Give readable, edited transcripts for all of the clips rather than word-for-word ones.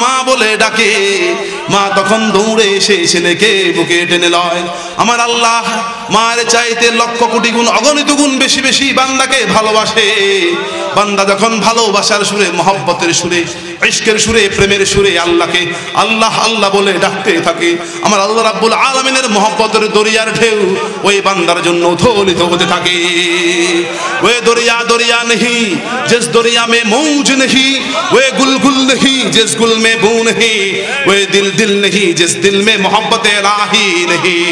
মা বলে ডাকে, মা তখন দৌড়ে এসে ছেলেকে বুকে টেনে লয়। আমার আল্লাহ মায়ের চাইতে লক্ষ কোটি গুণ, অগণিত গুণ বেশি বেশি বান্দাকে ভালোবাসে। বান্দা যখন ভালোবাসার সুরে, মহব্বতের সুরে, ইশকের সুরে, প্রেমের সুরে আল্লাহকে আল্লাহ আল্লাহ বলে ডাকতে থাকে, আমার আল্লাহ রাব্বুল আলামিনের মহব্বতের দরিয়ার ঢেউ ওই বান্দার জন্য উথলিত হতে থাকে। ওই দরিয়া দরিয়া नहीं जिस दरिया में मौज नहीं, वे गुलगुल नहीं जिस गुल में बू नहीं, वे दिल दिल नहीं जिस दिल में मोहब्बत इलाही नहीं।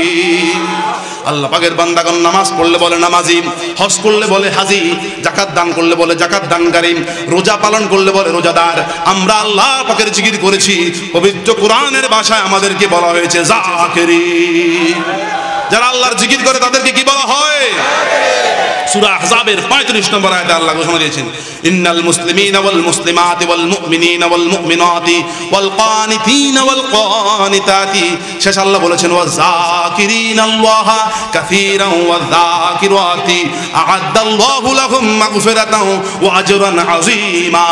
আল্লাহ পাকের বান্দাগণ নামাজ পড়লে বলে নামাজি, হজ করলে বলে হাজি, যাকাত দান করলে বলে যাকাত দানকারী, রোজা পালন করলে বলে রোজাদার। আমরা আল্লাহ পাকের জিকির করেছি, পবিত্র কোরআনের ভাষায় আমাদেরকে বলা হয়েছে জাকিরিন। যারা আল্লাহর জিকির করে তাদেরকে কি বলা হয়? সূরা আহজাবের 35 নম্বর আয়াতে আল্লাহ ঘোষণা দিয়েছেন, ইন্নাল মুসলিমিনা ওয়াল মুসলিমাতি ওয়াল মুমিনিনা ওয়াল মুমিনাতি ওয়াল কানিতিনা ওয়াল কানিতাতি। শেষ আল্লাহ বলেছেন ওয়াযাকিরিনাল্লাহা কাসীরান ওয়াযাকিরাতি আ'আদ্দাল্লাহু লাহুম মাগফিরাতান ওয়া আজরান আযীমা।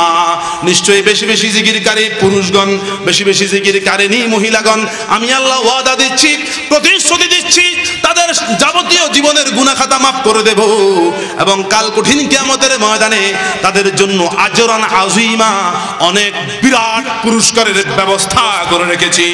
নিশ্চয়ই বেশি বেশি জিকিরকারী পুরুষগণ, বেশি বেশি জিকিরকারিনী মহিলাগণ, আমি আল্লাহ ওয়াদা দিচ্ছি, প্রতিশ্রুতি দিচ্ছি, তাদের যাবতীয় জীবনের গুনাহ খাতা মাফ করে দেব এবং কাল কঠিন কিয়ামতের ময়দানে তাদের জন্য আজরান আযীমা, অনেক বিরাট পুরস্কারের ব্যবস্থা করে রেখেছি।